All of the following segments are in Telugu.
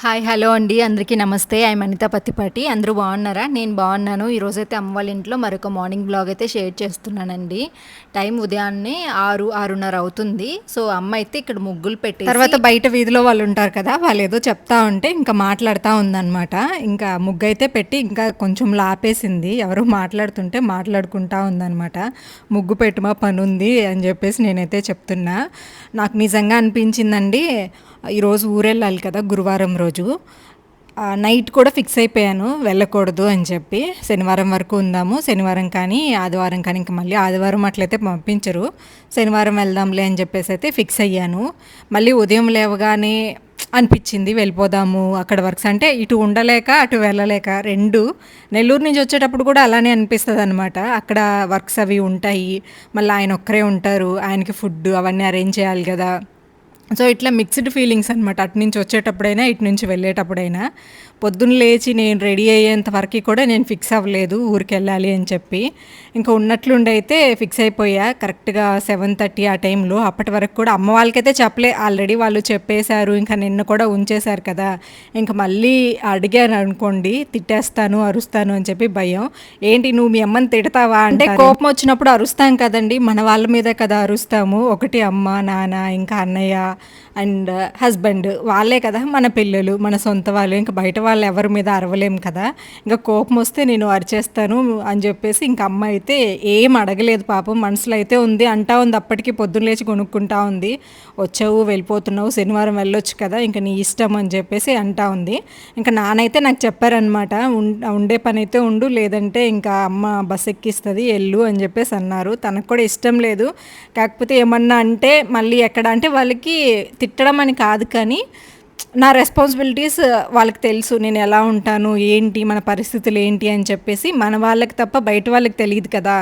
హాయ్ హలో అండి, అందరికీ నమస్తే. ఐఎమ్ అనిత పత్తిపాటి. అందరూ బాగున్నారా? నేను బాగున్నాను. ఈరోజైతే అమ్మ వాళ్ళ ఇంట్లో మరొక మార్నింగ్ బ్లాగ్ అయితే షేర్ చేస్తున్నానండి. టైం ఉదయాన్నే 6:30 అవుతుంది. సో అమ్మ అయితే ఇక్కడ ముగ్గులు పెట్టి తర్వాత బయట వీధిలో వాళ్ళు ఉంటారు కదా, వాళ్ళు ఏదో చెప్తా ఉంటే ఇంకా మాట్లాడుతూ ఉందన్నమాట. ఇంకా ముగ్గు అయితే పెట్టి ఇంకా కొంచెం లాపేసింది, ఎవరో మాట్లాడుతుంటే మాట్లాడుకుంటా ఉందన్నమాట. ముగ్గు పెట్టుమా పని ఉంది అని చెప్పేసి నేనైతే చెప్తున్నా. నాకు నిజంగా అనిపించిందండి, ఈరోజు ఊరెళ్ళాలి కదా గురువారం రోజు. నైట్ కూడా ఫిక్స్ అయిపోయాను వెళ్ళకూడదు అని చెప్పి. శనివారం వరకు ఉందాము, శనివారం కానీ ఆదివారం కానీ, ఇంకా మళ్ళీ ఆదివారం అట్లయితే పంపించరు, శనివారం వెళ్దాంలే అని చెప్పేసి అయితే ఫిక్స్ అయ్యాను. మళ్ళీ ఉదయం లేవగానే అనిపించింది వెళ్ళిపోదాము, అక్కడ వర్క్స్ అంటే ఇటు ఉండలేక అటు వెళ్ళలేక రెండు. నెల్లూరు నుంచి వచ్చేటప్పుడు కూడా అలానే అనిపిస్తుంది అనమాట. అక్కడ వర్క్స్ అవి ఉంటాయి, మళ్ళీ ఆయన ఒక్కరే ఉంటారు, ఆయనకి ఫుడ్ అవన్నీ అరేంజ్ చేయాలి కదా. సో ఇట్లా మిక్స్డ్ ఫీలింగ్స్ అనమాట, అటు నుంచి వచ్చేటప్పుడైనా ఇటు నుంచి వెళ్ళేటప్పుడైనా. పొద్దున్న లేచి నేను రెడీ అయ్యేంత వరకు కూడా నేను ఫిక్స్ అవ్వలేదు ఊరికి వెళ్ళాలి అని చెప్పి. ఇంకా ఉన్నట్లుండి అయితే ఫిక్స్ అయిపోయా కరెక్ట్గా 7:30 ఆ టైంలో. అప్పటి వరకు కూడా అమ్మ వాళ్ళకైతే చెప్పలే, ఆల్రెడీ వాళ్ళు చెప్పేశారు, ఇంకా నిన్న కూడా ఉంచేశారు కదా. ఇంకా మళ్ళీ అడిగాను అనుకోండి తిట్టేస్తాను అరుస్తాను అని చెప్పి భయం. ఏంటి నువ్వు మీ అమ్మని తిడతావా అంటే, కోపం వచ్చినప్పుడు అరుస్తాం కదండి, మన వాళ్ళ మీదే కదా అరుస్తాము. ఒకటి అమ్మ నాన్న ఇంకా అన్నయ్య అండ్ హస్బెండ్, వాళ్ళే కదా మన పిల్లలు, మన సొంత వాళ్ళు. ఇంకా బయట వాళ్ళు ఎవరి మీద అరవలేము కదా. ఇంకా కోపం వస్తే నేను అరిచేస్తాను అని చెప్పేసి ఇంకా అమ్మ అయితే ఏం అడగలేదు పాపం, మనసులో అయితే ఉంది అంటా ఉంది. అప్పటికి పొద్దున్న లేచి కొనుక్కుంటా ఉంది, వచ్చావు వెళ్ళిపోతున్నావు శనివారం వెళ్ళొచ్చు కదా, ఇంకా నీ ఇష్టం అని చెప్పేసి అంటా ఉంది. ఇంకా నానైతే నాకు చెప్పారనమాట, ఉండే పని అయితే ఉండు, లేదంటే ఇంకా అమ్మ బస్ ఎక్కిస్తుంది వెళ్ళు అని చెప్పేసి అన్నారు. తనకు కూడా ఇష్టం లేదు, కాకపోతే ఏమన్నా అంటే మళ్ళీ ఎక్కడ అంటే వాళ్ళకి తిట్టడం అని కాదు, కానీ నా రెస్పాన్సిబిలిటీస్ వాళ్ళకి తెలుసు, నేను ఎలా ఉంటాను ఏంటి మన పరిస్థితులు ఏంటి అని చెప్పేసి. మన వాళ్ళకి తప్ప బయట వాళ్ళకి తెలియదు కదా.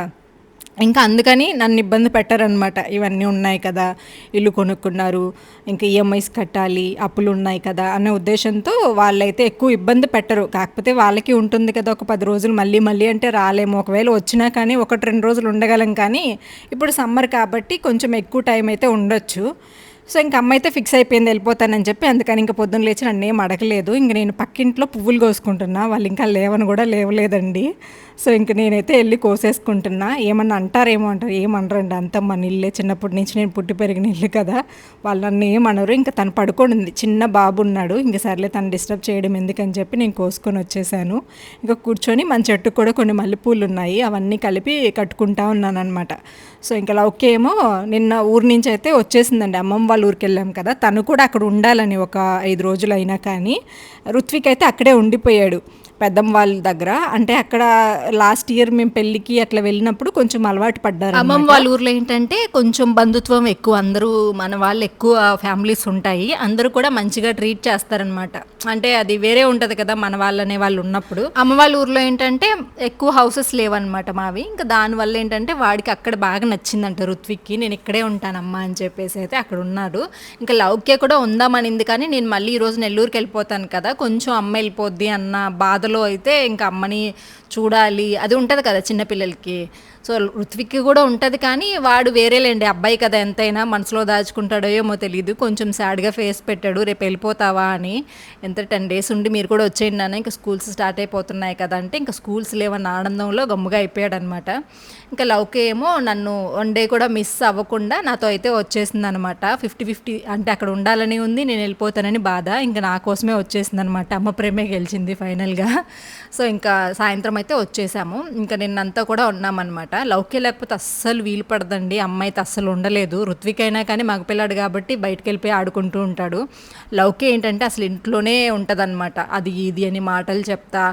ఇంకా అందుకని నన్ను ఇబ్బంది పెట్టారనమాట. ఇవన్నీ ఉన్నాయి కదా, ఇల్లు కొనుక్కున్నారు, ఇంకా ఈఎంఐస్ కట్టాలి, అప్పులు ఉన్నాయి కదా అనే ఉద్దేశంతో వాళ్ళైతే ఎక్కువ ఇబ్బంది పెట్టరు. కాకపోతే వాళ్ళకి ఉంటుంది కదా ఒక 10 రోజులు, మళ్ళీ మళ్ళీ అంటే రాలేము. ఒకవేళ వచ్చినా కానీ 1-2 రోజులు ఉండగలం, కానీ ఇప్పుడు సమ్మర్ కాబట్టి కొంచెం ఎక్కువ టైం అయితే ఉండొచ్చు. సో ఇంక అమ్మ అయితే ఫిక్స్ అయిపోయింది వెళ్ళిపోతానని చెప్పి. అందుకని ఇంకా పొద్దున్న లేచి నన్ను ఏం అడగలేదు. ఇంక నేను పక్కింట్లో పువ్వులు కోసుకుంటున్నా, వాళ్ళు ఇంకా లేవని కూడా లేవలేదండి. సో ఇంక నేనైతే వెళ్ళి కోసేసుకుంటున్నా. ఏమన్నా అంటారేమో అంటారు, ఏమనరండి, అంత మన ఇల్లే, చిన్నప్పటి నుంచి నేను పుట్టి పెరిగిన ఇల్లు కదా, వాళ్ళు నన్ను ఏమనరు. ఇంకా తను పడుకోండి, చిన్న బాబు ఉన్నాడు, ఇంక సర్లే తను డిస్టర్బ్ చేయడం ఎందుకని చెప్పి నేను కోసుకొని వచ్చేసాను. ఇంకా కూర్చొని మన చెట్టుకు కూడా కొన్ని మల్లెపూలు ఉన్నాయి, అవన్నీ కలిపి కట్టుకుంటా ఉన్నాను అనమాట. సో ఇంకా లౌక్య ఏమో నిన్న ఊరి నుంచి అయితే వచ్చేసిందండి, అమ్మమ్మ వాళ్ళ ఊరికి వెళ్ళాం కదా, తను కూడా అక్కడ ఉండాలని ఒక 5 రోజులు అయినా కానీ. రుత్విక్ అయితే అక్కడే ఉండిపోయాడు పెద్దమ్మ వాళ్ళ దగ్గర. అంటే అక్కడ లాస్ట్ ఇయర్ మేము పెళ్ళికి అట్లా వెళ్ళినప్పుడు కొంచెం అలవాటు పడ్డారు. అమ్మమ్మ వాళ్ళ ఊర్లో ఏంటంటే కొంచెం బంధుత్వం ఎక్కువ, అందరూ మన వాళ్ళు ఎక్కువ ఫ్యామిలీస్ ఉంటాయి, అందరూ కూడా మంచిగా ట్రీట్ చేస్తారనమాట. అంటే అది వేరే ఉంటుంది కదా మన వాళ్ళనే వాళ్ళు ఉన్నప్పుడు. అమ్మ వాళ్ళ ఊర్లో ఏంటంటే ఎక్కువ హౌసెస్ లేవన్నమాట మావి. ఇంకా దానివల్ల ఏంటంటే వాడికి అక్కడ బాగా నచ్చిందంట రుత్విక్కి, నేను ఇక్కడే ఉంటానమ్మా అని చెప్పేసి అయితే అక్కడ ఉన్నాడు. ఇంకా లౌక్య కూడా ఉందామనింది, కానీ నేను మళ్ళీ ఈరోజు నెల్లూరుకి వెళ్ళిపోతాను కదా, కొంచెం అమ్మ వెళ్ళిపోద్ది అన్న బాధ అయితే ఇంకా అమ్మని చూడాలి అది ఉంటుంది కదా చిన్నపిల్లలకి. సో ఋత్విక్కి కూడా ఉంటుంది, కానీ వాడు వేరేలేండి, అబ్బాయి కదా, ఎంతైనా మనసులో దాచుకుంటాడో ఏమో తెలియదు. కొంచెం సాడ్గా ఫేస్ పెట్టాడు, రేపు వెళ్ళిపోతావా అని. ఎంత 10 days ఉండి మీరు కూడా వచ్చేయండి నాన్న, ఇంకా స్కూల్స్ స్టార్ట్ అయిపోతున్నాయి కదా అంటే, ఇంకా స్కూల్స్ లేవన్న ఆనందంలో గమ్ముగా అయిపోయాడు అనమాట. ఇంకా లౌకే ఏమో నన్ను 1 day కూడా మిస్ అవ్వకుండా నాతో అయితే వచ్చేసింది అనమాట. 50-50 అంటే అక్కడ ఉండాలని ఉంది, నేను వెళ్ళిపోతానని బాధ. ఇంకా నా కోసమే వచ్చేసింది అనమాట, అమ్మ ప్రేమే గెలిచింది ఫైనల్గా. సో ఇంకా సాయంత్రం అయితే వచ్చేసాము. ఇంకా నిన్నంతా కూడా ఉన్నామన్నమాట. లౌక్య లేకపోతే అస్సలు వీలు పడదండి, అమ్మ అయితే అస్సలు ఉండలేదు. ఋత్విక్ అయినా కానీ మగపిల్లాడు కాబట్టి బయటకు వెళ్ళిపోయి ఆడుకుంటూ ఉంటాడు. లౌక్య ఏంటంటే అసలు ఇంట్లోనే ఉంటుందన్నమాట, అది ఇది అని మాటలు చెప్తా.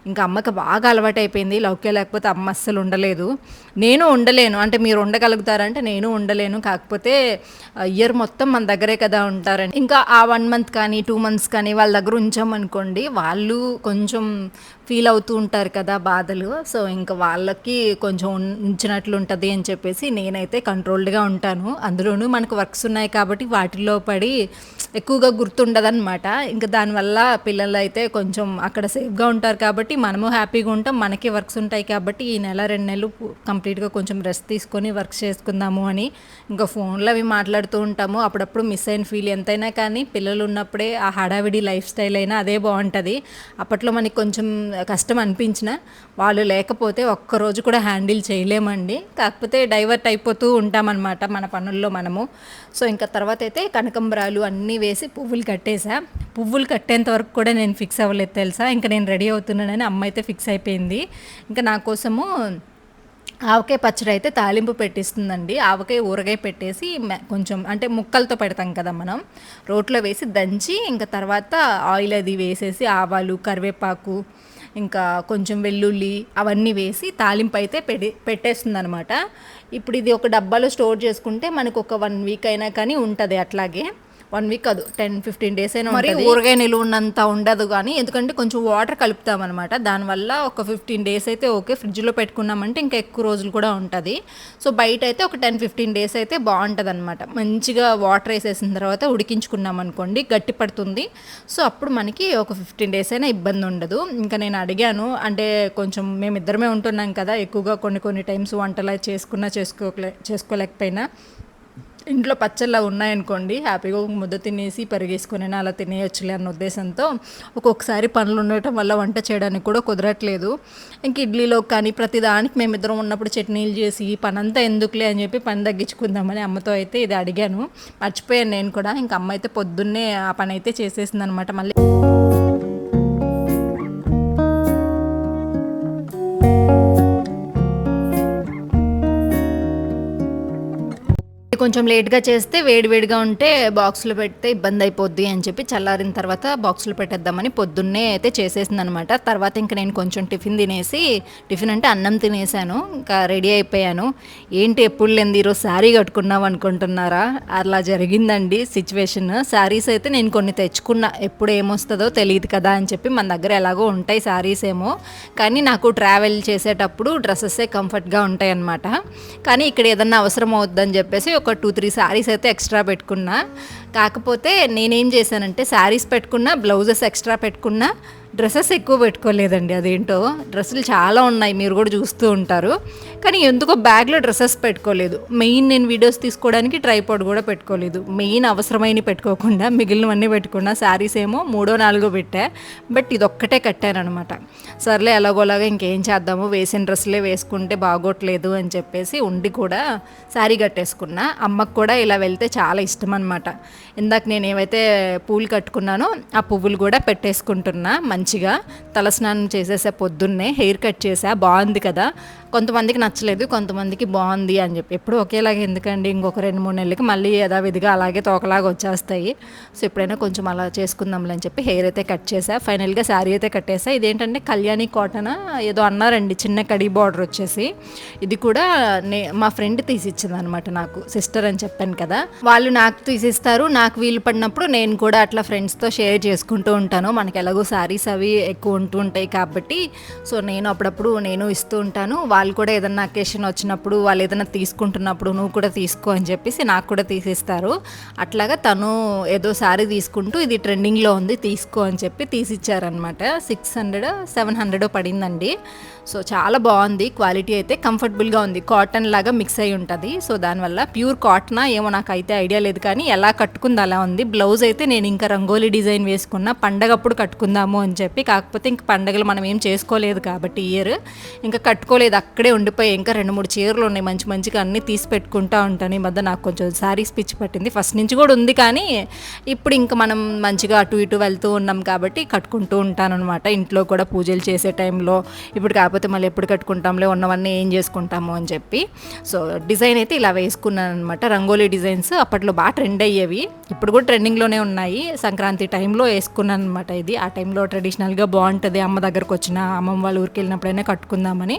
ఇంకా అమ్మకి బాగా అలవాటు అయిపోయింది, లౌక్య లేకపోతే అమ్మ అస్సలు ఉండలేదు. నేను ఉండలేను, అంటే మీరు ఉండగలుగుతారంటే నేను ఉండలేను, కాకపోతే ఇయర్ మొత్తం మన దగ్గరే కదా ఉంటారండి. ఇంకా ఆ 1 month కానీ 2 months కానీ వాళ్ళ దగ్గర ఉంచామనుకోండి, వాళ్ళు కొంచెం ఫీల్ అవుతూ ఉంటారు కదా బాధలు. సో, ఇంక వాళ్ళకి కొంచెం ఉంచినట్లు ఉంటది అని చెప్పేసి నేనైతే కంట్రోల్డ్‌గా ఉంటాను. అందులోనూ మనకు వర్క్స్ ఉన్నాయి కాబట్టి వాటిల్లో పడి ఎక్కువగా గుర్తుండదనమాట. ఇంక దానివల్ల పిల్లలైతే కొంచెం అక్కడ సేఫ్‌గా ఉంటారు కాబట్టి మనము హ్యాపీగా ఉంటాం. మనకి వర్క్స్ ఉంటాయి కాబట్టి ఈ నెల 2 నెలలు కంప్లీట్‌గా కొంచెం రెస్ట్ తీసుకొని వర్క్స్ చేసుకుందాము అని ఇంకా ఫోన్‌లో అవి మాట్లాడుతూ ఉంటాము. అప్పుడప్పుడు మిస్ అయిన ఫీల్ ఎంతైనా కానీ పిల్లలు ఉన్నప్పుడే ఆ హడావిడి లైఫ్ స్టైల్ అయినా అదే బావుంటది. అప్పట్లో మనకి కొంచెం కష్టం అనిపించినా వాళ్ళు లేకపోతే ఒక్కరోజు కూడా హ్యాండిల్ చేయలేమండి. కాకపోతే డైవర్ట్ అయిపోతూ ఉంటామన్నమాట మన పనుల్లో మనము. సో, ఇంకా తర్వాతైతే కనకంబరాలు అన్నీ వేసి పువ్వులు కట్టేసా. పువ్వులు కట్టేంత వరకు కూడా నేను ఫిక్స్ అవ్వలేదు తెలుసా! ఇంక నేను రెడీ అవుతున్నానని అమ్మ అయితే ఫిక్స్ అయిపోయింది. ఇంకా నా కోసము ఆవకాయ పచ్చడి అయితే తాలింపు పెట్టిస్తుందండి. ఆవకాయ ఊరగాయ పెట్టేసి కొంచెం అంటే ముక్కలతో పెడతాం కదా మనం. రోట్లో వేసి దంచి ఇంకా తర్వాత ఆయిల్ అది వేసేసి ఆవాలు, కరివేపాకు, ఇంకా కొంచెం వెల్లుల్లి అవన్నీ వేసి తాలింపు అయితే పెట్టేస్తుందనమాట. ఇప్పుడు ఇది ఒక డబ్బాలో స్టోర్ చేసుకుంటే మనకు ఒక 1 వీక్ అయినా కానీ ఉంటది అట్లాగే. 1 వీక్ కాదు 10, 15 డేస్ అయినా మరి ఊరగాయ నిలువ ఉన్నంత ఉండదు కానీ ఎందుకంటే కొంచెం వాటర్ కలుపుతామన్నమాట. దానివల్ల ఒక 15 డేస్ అయితే ఓకే. ఫ్రిడ్జ్లో పెట్టుకున్నామంటే ఇంకా ఎక్కువ రోజులు కూడా ఉంటుంది. సో, బయట అయితే ఒక 10, 15 డేస్ అయితే బాగుంటుందన్నమాట. మంచిగా వాటర్ వేసేసిన తర్వాత ఉడికించుకున్నాం అనుకోండి గట్టి పడుతుంది. సో, అప్పుడు మనకి ఒక 15 డేస్ అయినా ఇబ్బంది ఉండదు. ఇంకా నేను అడిగాను అంటే కొంచెం మేమిద్దరమే ఉంటున్నాం కదా, ఎక్కువగా కొన్ని టైమ్స్ వంటలు చేసుకోలేకపోయినా ఇంట్లో పచ్చళ్ళ ఉన్నాయనుకోండి హ్యాపీగా ఒక ముద్ద తినేసి పెరిగేసుకునైనా అలా తినేయొచ్చులే అన్న ఉద్దేశంతో ఒక్కొక్కసారి పనులు ఉండటం వల్ల వంట చేయడానికి కూడా కుదరట్లేదు. ఇంక ఇడ్లీలో కానీ ప్రతిదానికి మేమిద్దరం ఉన్నప్పుడు చట్నీలు చేసి పనంతా ఎందుకులే అని చెప్పి పని తగ్గించుకుందామని అమ్మతో అయితే ఇది అడిగాను. మర్చిపోయాను నేను కూడా. ఇంక అమ్మ అయితే పొద్దున్నే ఆ పని అయితే చేసేసింది అనమాట. మళ్ళీ కొంచెం లేట్‌గా చేస్తే వేడివేడిగా ఉంటే బాక్స్‌లో పెడితే ఇబ్బంది అయిపోద్ది అని చెప్పి చల్లారిన తర్వాత బాక్స్‌లో పెట్టేద్దామని పొద్దున్నే అయితే చేసేసిందనమాట. తర్వాత ఇంక నేను కొంచెం టిఫిన్ అంటే అన్నం తినేసాను. ఇంకా రెడీ అయిపోయాను. ఏంటి ఎప్పుడు లేనిది ఈరోజు శారీ కట్టుకున్నావు అనుకుంటున్నారా? అలా జరిగిందండి సిచ్యువేషన్. శారీస్ అయితే నేను కొన్ని తెచ్చుకున్నా. ఎప్పుడు ఏమొస్తదో తెలీదు కదా అని చెప్పి మన దగ్గర ఎలాగో ఉంటాయి శారీస్ ఏమో. కానీ నాకు ట్రావెల్ చేసేటప్పుడు డ్రెస్సెసే కంఫర్ట్‌గా ఉంటాయన్నమాట. కానీ ఇక్కడ ఏదన్నా అవసరం అవుద్దని చెప్పేసి ఒక 2, 3 శారీస్ అయితే ఎక్స్ట్రా పెట్టుకున్నా. కాకపోతే నేనేం చేశానంటే శారీస్ పెట్టుకున్నా, బ్లౌజెస్ ఎక్స్ట్రా పెట్టుకున్నా, డ్రెస్సెస్ ఎక్కువ పెట్టుకోలేదండి. అదేంటో డ్రెస్సులు చాలా ఉన్నాయి, మీరు కూడా చూస్తూ ఉంటారు. కానీ ఎందుకో బ్యాగ్లో డ్రెస్సెస్ పెట్టుకోలేదు. మెయిన్ నేను వీడియోస్ తీసుకోవడానికి ట్రైపాడ్ కూడా పెట్టుకోలేదు. మెయిన్ అవసరమైనవి పెట్టుకోకుండా మిగిలినవన్నీ పెట్టుకున్నా. శారీస్ ఏమో 3, 4 పెట్టా. బట్ ఇదొక్కటే కట్టానమాట. సర్లే ఎలాగోలాగా ఇంకేం చేద్దాము, వేసిన డ్రెస్సులే వేసుకుంటే బాగోట్లేదు అని చెప్పేసి ఉండి కూడా శారీ కట్టేసుకున్నా. అమ్మకు కూడా ఇలా వెళ్తే చాలా ఇష్టం అనమాట. ఇందాక నేను ఏవైతే పూలు కట్టుకున్నానో ఆ పువ్వులు కూడా పెట్టేసుకుంటున్నా. మంచిగా తలస్నానం చేసేసా పొద్దున్నే, హెయిర్ కట్ చేసా. బాగుంది కదా, కొంతమందికి నచ్చలేదు, కొంతమందికి బాగుంది అని చెప్పి. ఎప్పుడు ఒకేలాగా ఎందుకండి, ఇంకొక 2, 3 నెలలకి మళ్ళీ యథావిధిగా అలాగే తోకలాగా వచ్చేస్తాయి. సో ఎప్పుడైనా కొంచెం అలా చేసుకుందాంలే అని చెప్పి హెయిర్ అయితే కట్ చేసా. ఫైనల్గా శారీ అయితే కట్టేసా. ఇదేంటంటే కళ్యాణి కాటన్ ఏదో అన్నారండి, చిన్న కడీ బార్డర్ వచ్చేసి. ఇది కూడా మా ఫ్రెండ్ తీసిచ్చింది అనమాట, నాకు సిస్టర్ అని చెప్పాను కదా. వాళ్ళు నాకు తీసిస్తారు, నాకు వీలు పడినప్పుడు నేను కూడా అట్లా ఫ్రెండ్స్తో షేర్ చేసుకుంటూ ఉంటాను. మనకి ఎలాగో శారీస్ అవి ఎక్కువ ఉంటూ ఉంటాయి కాబట్టి సో నేను అప్పుడప్పుడు నేను ఇస్తూ ఉంటాను. వాళ్ళు కూడా ఏదన్నా అకేషన్ వచ్చినప్పుడు, వాళ్ళు ఏదైనా తీసుకుంటున్నప్పుడు నువ్వు కూడా తీసుకో అని చెప్పేసి నాకు కూడా తీసిస్తారు. అట్లాగా తను ఏదో శారీ తీసుకుంటూ ఇది ట్రెండింగ్లో ఉంది తీసుకో అని చెప్పి తీసిచ్చారనమాట. 600, 700 పడిందండి. సో చాలా బాగుంది, క్వాలిటీ అయితే కంఫర్టబుల్గా ఉంది. కాటన్ లాగా మిక్స్ అయి ఉంటుంది. సో దానివల్ల ప్యూర్ కాటనా ఏమో నాకైతే ఐడియా లేదు, కానీ ఎలా కట్టుకుంది అలా ఉంది. బ్లౌజ్ అయితే నేను ఇంకా రంగోలీ డిజైన్ వేసుకున్నా, పండగప్పుడు కట్టుకుందాము అని చెప్పి. కాకపోతే ఇంక పండగలు మనం ఏం చేసుకోలేదు కాబట్టి ఇయర్ ఇంకా కట్టుకోలేదు, అక్కడే ఉండిపోయి. ఇంకా 2, 3 చీరలు ఉన్నాయి మంచిగా, అన్నీ తీసి పెట్టుకుంటూ ఉంటాను. ఈ మధ్య నాకు కొంచెం శారీస్ పిచ్చి పట్టింది, ఫస్ట్ నుంచి కూడా ఉంది. కానీ ఇప్పుడు ఇంకా మనం మంచిగా అటు ఇటు వెళ్తూ ఉన్నాం కాబట్టి కట్టుకుంటూ ఉంటాను అనమాట. ఇంట్లో కూడా పూజలు చేసే టైంలో. ఇప్పుడు కాకపోతే మళ్ళీ ఎప్పుడు కట్టుకుంటాంలే, ఉన్నవన్నీ ఏం చేసుకుంటాము అని చెప్పి. సో డిజైన్ అయితే ఇలా వేసుకున్నాను అనమాట. రంగోలీ డిజైన్స్ అప్పట్లో బాగా ట్రెండ్ అయ్యేవి, ఇప్పుడు కూడా ట్రెండింగ్లోనే ఉన్నాయి. సంక్రాంతి టైంలో వేసుకున్నాను అనమాట. ఇది ఆ టైంలో ట్రెడిషనల్గా బాగుంటుంది. అమ్మ దగ్గరకు వచ్చిన, అమ్మమ్మ వాళ్ళ ఊరికి వెళ్ళినప్పుడైనా కట్టుకుందామని.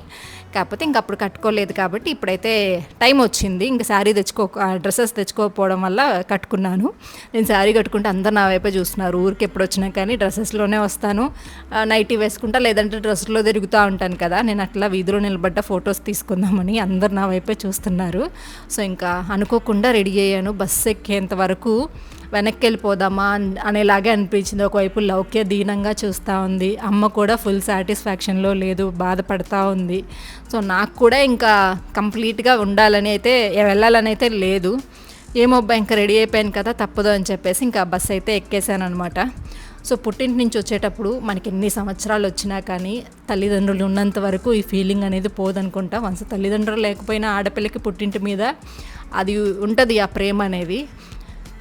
కాకపోతే ఇంక అప్పుడు కట్టుకోలేదు కాబట్టి ఇప్పుడైతే టైం వచ్చింది. ఇంక శారీ డ్రెస్సెస్ తెచ్చుకోకపోవడం వల్ల కట్టుకున్నాను. నేను శారీ కట్టుకుంటే అందరు నా వైపే చూస్తున్నారు. ఊరికి ఎప్పుడు వచ్చినా కానీ డ్రెస్సెస్లోనే వస్తాను. నైటీ వేసుకుంటా, లేదంటే డ్రెస్లో తిరుగుతూ ఉంటాను కదా. నేను అట్లా వీధిలో నిలబడ్డ ఫొటోస్ తీసుకుందామని అందరు నా వైపే చూస్తున్నారు. సో ఇంకా అనుకోకుండా రెడీ అయ్యాను. బస్సు ఎక్కేంత వరకు వెనక్కి వెళ్ళిపోదామా అనేలాగే అనిపించింది. ఒకవైపు లౌక్య దీనంగా చూస్తూ ఉంది, అమ్మ కూడా ఫుల్ సాటిస్ఫాక్షన్లో లేదు, బాధపడతా ఉంది. సో నాకు కూడా ఇంకా కంప్లీట్గా ఉండాలని అయితే వెళ్ళాలని అయితే లేదు. ఏమో ఇంకా రెడీ అయిపోయాను కదా తప్పదు అని చెప్పేసి ఇంకా బస్సు అయితే ఎక్కేసాను అనమాట. సో పుట్టింటి నుంచి వచ్చేటప్పుడు మనకి ఎన్ని సంవత్సరాలు వచ్చినా కానీ తల్లిదండ్రులు ఉన్నంత వరకు ఈ ఫీలింగ్ అనేది పోదనుకుంటా. వన్స్ తల్లిదండ్రులు లేకపోయినా ఆడపిల్లకి పుట్టింటి మీద అది ఉంటుంది ఆ ప్రేమ అనేది.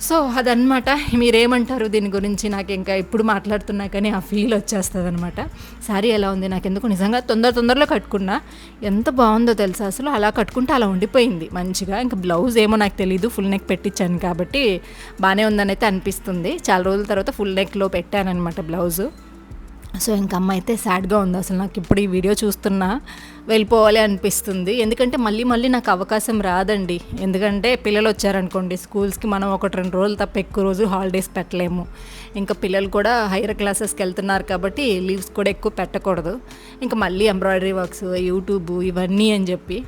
సో అదనమాట. మీరేమంటారు దీని గురించి? నాకు ఇంకా ఇప్పుడు మాట్లాడుతున్నా కానీ ఆ ఫీల్ వచ్చేస్తుంది అనమాట. శారీ ఎలా ఉంది? నాకు ఎందుకు నిజంగా తొందరలో కట్టుకున్నా, ఎంత బాగుందో తెలుసా అసలు. అలా కట్టుకుంటే అలా ఉండిపోయింది మంచిగా. ఇంకా బ్లౌజ్ ఏమో నాకు తెలీదు, ఫుల్ నెక్ పెట్టించాను కాబట్టి బాగానే ఉందని అయితే అనిపిస్తుంది. చాలా రోజుల తర్వాత ఫుల్ నెక్లో పెట్టానమాట బ్లౌజు. సో ఇంక అమ్మ అయితే సాడ్గా ఉంది. అసలు నాకు ఇప్పుడు ఈ వీడియో చూస్తున్నా వెళ్ళిపోవాలి అనిపిస్తుంది. ఎందుకంటే మళ్ళీ నాకు అవకాశం రాదండి. ఎందుకంటే పిల్లలు వచ్చారనుకోండి స్కూల్స్కి, మనం 1-2 రోజులు తప్ప ఎక్కువ రోజులు హాలిడేస్ పెట్టలేము. ఇంకా పిల్లలు కూడా హైయర్ క్లాసెస్కి వెళ్తున్నారు కాబట్టి లీవ్స్ కూడా ఎక్కువ పెట్టకూడదు. ఇంకా మళ్ళీ ఎంబ్రాయిడరీ వర్క్స్, యూట్యూబ్ ఇవన్నీ అని చెప్పి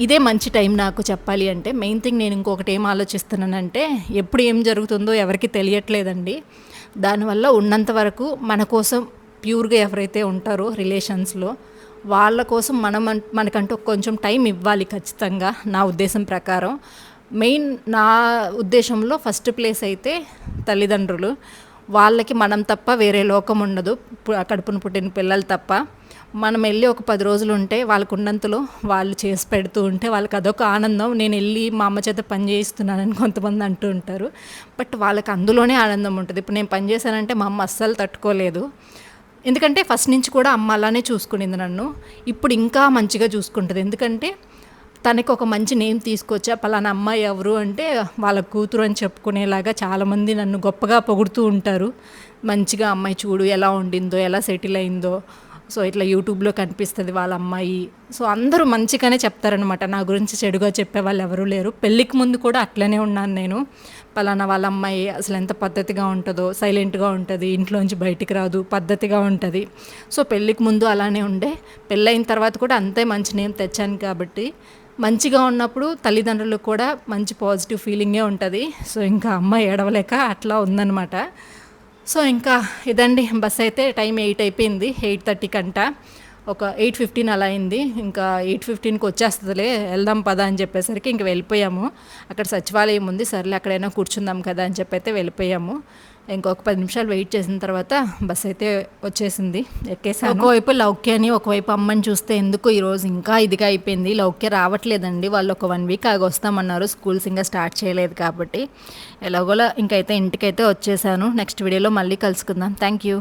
ఇదే మంచి టైం నాకు చెప్పాలి అంటే. మెయిన్ థింగ్ నేను ఇంకొకటి ఏం ఆలోచిస్తున్నానంటే, ఎప్పుడు ఏం జరుగుతుందో ఎవరికి తెలియట్లేదండి. దానివల్ల ఉన్నంత వరకు మన కోసం ప్యూర్గా ఎవరైతే ఉంటారో రిలేషన్స్లో వాళ్ళ కోసం మనకంటూ కొంచెం టైం ఇవ్వాలి ఖచ్చితంగా, నా ఉద్దేశం ప్రకారం. మెయిన్ నా ఉద్దేశంలో ఫస్ట్ ప్లేస్ అయితే తల్లిదండ్రులు. వాళ్ళకి మనం తప్ప వేరే లోకం ఉండదు, కడుపున పుట్టిన పిల్లలు తప్ప. మనం వెళ్ళి ఒక 10 రోజులు ఉంటే వాళ్ళకు ఉన్నంతలో వాళ్ళు చేసి పెడుతూ ఉంటే వాళ్ళకి అదొక ఆనందం. నేను వెళ్ళి మా అమ్మ చేత పని చేయిస్తున్నానని కొంతమంది అంటూ ఉంటారు, బట్ వాళ్ళకి అందులోనే ఆనందం ఉంటుంది. ఇప్పుడు నేను పని చేశానంటే మా అమ్మ అస్సలు తట్టుకోలేదు. ఎందుకంటే ఫస్ట్ నుంచి కూడా అమ్మ అలానే చూసుకునేది నన్ను. ఇప్పుడు ఇంకా మంచిగా చూసుకుంటుంది. ఎందుకంటే తనకి ఒక మంచి నేమ్ తీసుకొచ్చా. పలానా అమ్మాయి ఎవరు అంటే వాళ్ళ కూతురు అని చెప్పుకునేలాగా చాలామంది నన్ను గొప్పగా పొగుడుతూ ఉంటారు. మంచిగా అమ్మాయి చూడు ఎలా ఉండిందో, ఎలా సెటిల్ అయిందో. సో ఇట్లా యూట్యూబ్లో కనిపిస్తుంది వాళ్ళ అమ్మాయి. సో అందరూ మంచిగానే చెప్తారనమాట. నా గురించి చెడుగా చెప్పే వాళ్ళు ఎవరూ లేరు. పెళ్ళికి ముందు కూడా అట్లనే ఉన్నాను నేను. పలానా వాళ్ళ అమ్మాయి అసలు ఎంత పద్ధతిగా ఉంటుందో, సైలెంట్గా ఉంటుంది, ఇంట్లోంచి బయటికి రాదు, పద్ధతిగా ఉంటుంది. సో పెళ్ళికి ముందు అలానే ఉండే, పెళ్ళైన తర్వాత కూడా అంతే మంచి నేమ్ తెచ్చాను కాబట్టి మంచిగా ఉన్నప్పుడు తల్లిదండ్రులకు కూడా మంచి పాజిటివ్ ఫీలింగే ఉంటుంది. సో ఇంకా అమ్మాయి ఏడవలేక అట్లా ఉందన్నమాట. సో ఇంకా ఇదండి, బస్ అయితే టైం 8 అయిపోయింది. 8:30 కంట ఒక 8:15 అలా అయింది. ఇంకా 8:15కి వచ్చేస్తుందిలే, వెళ్దాం పదా అని చెప్పేసరికి ఇంక వెళ్ళిపోయాము. అక్కడ సచివాలయం ఉంది, సర్లే అక్కడైనా కూర్చుందాం కదా అని చెప్పి అయితే వెళ్ళిపోయాము. ఇంకొక 10 నిమిషాలు వెయిట్ చేసిన తర్వాత బస్ అయితే వచ్చేసింది, ఎక్కేసాను. ఒకవైపు లౌక్య అని, ఒకవైపు అమ్మని చూస్తే ఎందుకు ఈరోజు ఇంకా ఇదిగా అయిపోయింది. లౌక్య రావట్లేదండి, వాళ్ళు ఒక 1 వీక్ ఆగి వస్తామన్నారు, స్కూల్స్ ఇంకా స్టార్ట్ చేయలేదు కాబట్టి. ఎలాగోలా ఇంకైతే ఇంటికైతే వచ్చేసాను. నెక్స్ట్ వీడియోలో మళ్ళీ కలుసుకుందాం. Thank you.